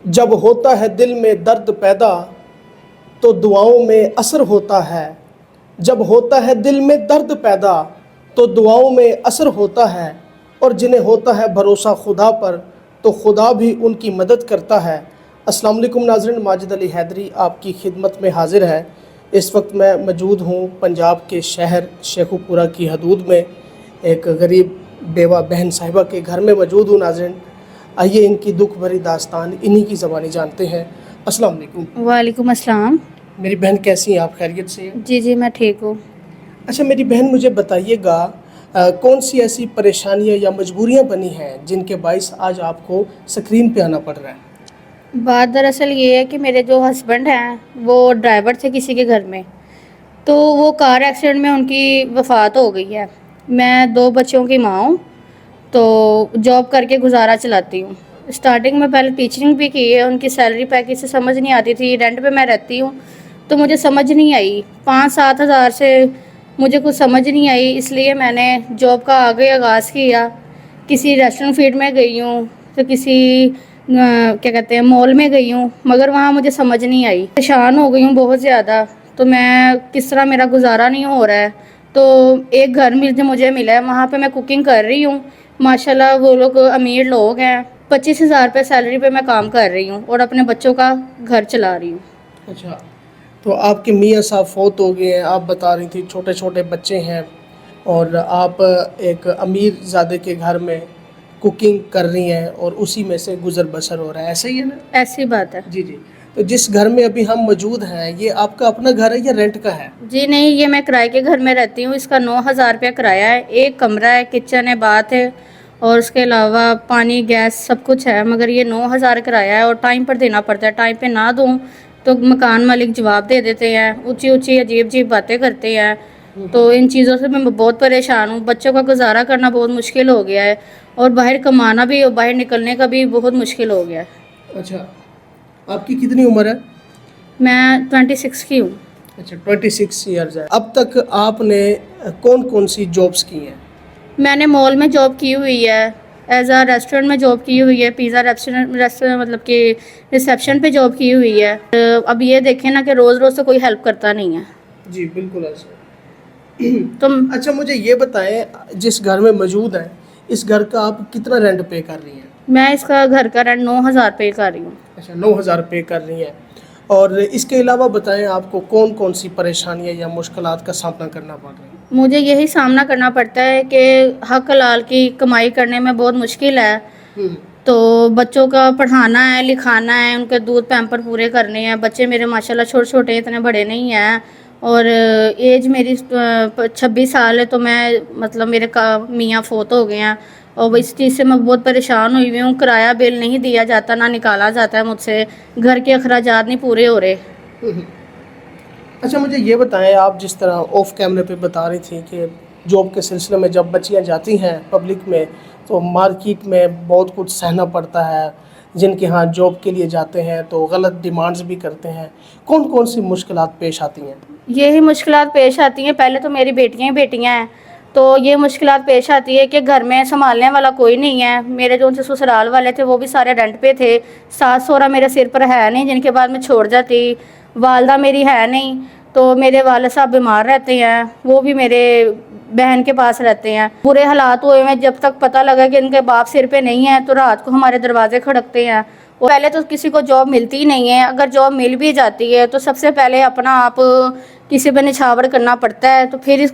جب ہوتا ہے دل میں درد پیدا تو دعاؤں میں اثر ہوتا ہے. جب ہوتا ہے دل میں درد پیدا تو دعاؤں میں اثر ہوتا ہے. اور جنہیں ہوتا ہے بھروسہ خدا پر تو خدا بھی ان کی مدد کرتا ہے. السلام علیکم ناظرین، ماجد علی حیدری آپ کی خدمت میں حاضر ہے. اس وقت میں موجود ہوں پنجاب کے شہر شیخو پورہ کی حدود میں، ایک غریب بیوہ بہن صاحبہ کے گھر میں موجود ہوں. ناظرین، آئیے ان کی دکھ بھری داستان انہی کی زبانی جانتے ہیں. السلام علیکم. وعلیکم السلام. میری بہن کیسی ہیں آپ؟ خیریت سے ہیں؟ جی میں ٹھیک ہوں. اچھا میری بہن، مجھے بتائیے گا کون سی ایسی پریشانیاں یا مجبوریاں بنی ہیں جن کے باعث آج آپ کو اسکرین پہ آنا پڑ رہا ہے؟ بات دراصل یہ ہے کہ میرے جو ہسبینڈ ہیں وہ ڈرائیور تھے کسی کے گھر میں، تو وہ کار ایکسیڈنٹ میں ان کی وفات ہو گئی ہے. میں 2 بچوں کی ماں ہوں، تو جاب کر کے گزارا چلاتی ہوں. اسٹارٹنگ میں پہلے ٹیچرنگ بھی کی ہے. ان کی سیلری پیکیج سے سمجھ نہیں آتی تھی. رینٹ پہ میں رہتی ہوں تو مجھے سمجھ نہیں آئی. 5-7 ہزار سے مجھے کچھ سمجھ نہیں آئی، اس لیے میں نے جاب کا آگے آغاز کیا. کسی ریسٹورنٹ فیلڈ میں گئی ہوں تو کسی کیا کہتے ہیں مال میں گئی ہوں، مگر وہاں مجھے سمجھ نہیں آئی. پریشان ہو گئی ہوں بہت زیادہ. تو میں کس طرح میرا گزارا نہیں ہو رہا ہے. تو ایک گھر مجھے ملا ہے، وہاں پہ میں کوکنگ کر رہی ہوں. ماشاءاللہ وہ لوگ امیر لوگ ہیں. 25,000 روپے سیلری پہ میں کام کر رہی ہوں اور اپنے بچوں کا گھر چلا رہی ہوں. اچھا، تو آپ کے میاں صاحب فوت ہو گئے ہیں، آپ بتا رہی تھی چھوٹے چھوٹے بچے ہیں، اور آپ ایک امیر زادے کے گھر میں کوکنگ کر رہی ہیں اور اسی میں سے گزر بسر ہو رہا ہے، ایسا ہی ہے نا؟ ایسی بات ہے. جی. تو جس گھر میں ابھی ہم موجود ہیں، یہ آپ کا اپنا گھر ہے یا رینٹ کا ہے؟ جی نہیں، یہ میں کرائے کے گھر میں رہتی ہوں. اس کا 9,000 روپیہ کرایہ ہے. ایک کمرہ ہے، کچن ہے، باتھ ہے، اور اس کے علاوہ پانی گیس سب کچھ ہے. مگر یہ 9,000 کرایہ ہے اور ٹائم پر دینا پڑتا ہے. ٹائم پہ نہ دوں تو مکان مالک جواب دے دیتے ہیں، اونچی عجیب باتیں کرتے ہیں. تو ان چیزوں سے میں بہت پریشان ہوں. بچوں کا گزارا کرنا بہت مشکل ہو گیا ہے، اور باہر کمانا بھی، باہر نکلنے کا بھی بہت مشکل ہو گیا ہے. اچھا، آپ کی کتنی عمر ہے؟ میں 26 کی ہوں. اچھا، 26 ایئرز ہے. اب تک آپ نے کون کون سی جابس کی ہیں؟ میں نے مال میں جاب کی ہوئی ہے، ایز اے ریسٹورینٹ میں جاب کی ہوئی ہے، پیزا ریسٹورینٹ مطلب کہ ریسیپشن پہ جاب کی ہوئی ہے. اب یہ دیکھیں نا کہ روز روز تو کوئی ہیلپ کرتا نہیں ہے. جی بالکل ایسا. تم اچھا مجھے یہ بتائیں، جس گھر میں موجود ہیں اس گھر کا آپ کتنا رینٹ پے کر رہی ہیں؟ میں اس کا گھر کا رینٹ 9,000 پے کر رہی ہوں. اچھا، 9,000 پے کر رہی ہیں. اور اس کے علاوہ بتائیں آپ کو کون کون سی پریشانیاں یا مشکلات کا سامنا کرنا پڑ رہا ہے؟ مجھے یہی سامنا کرنا پڑتا ہے کہ حق حلال کی کمائی کرنے میں بہت مشکل ہے. تو بچوں کا پڑھانا ہے، لکھانا ہے، ان کے دودھ پیمپر پورے کرنے ہیں. بچے میرے ماشاءاللہ چھوٹے چھوٹے ہیں، اتنے بڑے نہیں ہیں. اور ایج میری 26 سال ہے. تو میں مطلب میرے میاں فوت ہو گئے ہیں، اور اس چیز سے میں بہت پریشان ہوئی ہوں. کرایہ بل نہیں دیا جاتا، نہ نکالا جاتا ہے مجھ سے. گھر کے اخراجات نہیں پورے ہو رہے. اچھا مجھے یہ بتائیں، آپ جس طرح آف کیمرے پہ بتا رہی تھیں کہ جاب کے سلسلے میں جب بچیاں جاتی ہیں پبلک میں تو مارکیٹ میں بہت کچھ سہنا پڑتا ہے. جن کے ہاں جاب کے لیے جاتے ہیں تو غلط ڈیمانڈز بھی کرتے ہیں. کون کون سی مشکلات پیش آتی ہیں؟ یہی مشکلات پیش آتی ہیں. پہلے تو میری بیٹیاں ہی بیٹیاں ہیں، تو یہ مشکلات پیش آتی ہے کہ گھر میں سنبھالنے والا کوئی نہیں ہے. میرے جو ان سے سسرال والے تھے وہ بھی سارے رینٹ پہ تھے. ساس سہرا میرے سر پر ہے نہیں جن کے بعد میں چھوڑ جاتی. والدہ میری ہے نہیں، تو میرے والد صاحب بیمار رہتے ہیں، وہ بھی میرے بہن کے پاس رہتے ہیں. برے حالات ہوئے ہیں. جب تک پتہ لگا کہ ان کے باپ سر پہ نہیں ہے تو رات کو ہمارے دروازے کھڑکتے ہیں. پہلے تو کسی کو جاب ملتی ہی نہیں ہے. اگر جاب مل بھی جاتی ہے تو سب سے پہلے اپنا آپ کسی پہ نچھاور کرنا پڑتا ہے. تو پھر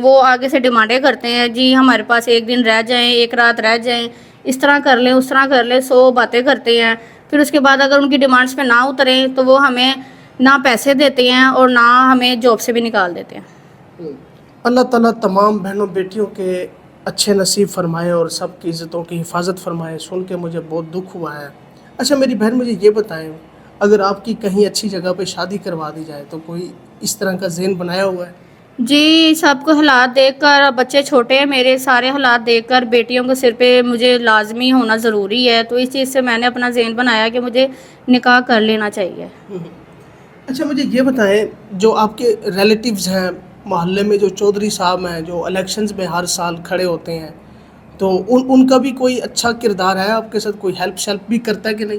وہ آگے سے ڈیمانڈیں کرتے ہیں، جی ہمارے پاس ایک دن رہ جائیں، ایک رات رہ جائیں، اس طرح کر لیں، اس طرح کر لیں. 100 باتیں کرتے ہیں. پھر اس کے بعد اگر ان کی ڈیمانڈس پہ نہ اتریں تو وہ ہمیں نہ پیسے دیتے ہیں اور نہ ہمیں جاب سے بھی نکال دیتے ہیں. اللہ تعالیٰ تمام بہنوں بیٹیوں کے اچھے نصیب فرمائے اور سب کی عزتوں کی حفاظت فرمائے. سن کے مجھے بہت دکھ ہوا ہے. اچھا میری بہن مجھے یہ بتائیں، اگر آپ کی کہیں اچھی جگہ پہ شادی کروا دی جائے تو کوئی اس طرح کا ذہن بنایا ہوا ہے؟ جی سب کو حالات دیکھ کر، بچے چھوٹے ہیں میرے، سارے حالات دیکھ کر بیٹیوں کے سر پہ مجھے لازمی ہونا ضروری ہے. تو اس چیز سے میں نے اپنا ذہن بنایا کہ مجھے نکاح کر لینا چاہیے. اچھا مجھے یہ بتائیں، جو آپ کے ریلیٹیوز ہیں محلے میں، جو چودھری صاحب ہیں جو الیکشنز میں ہر سال کھڑے ہوتے ہیں، تو ان کا بھی کوئی اچھا کردار ہے آپ کے ساتھ؟ کوئی ہیلپ شیلپ بھی کرتا ہے کہ نہیں؟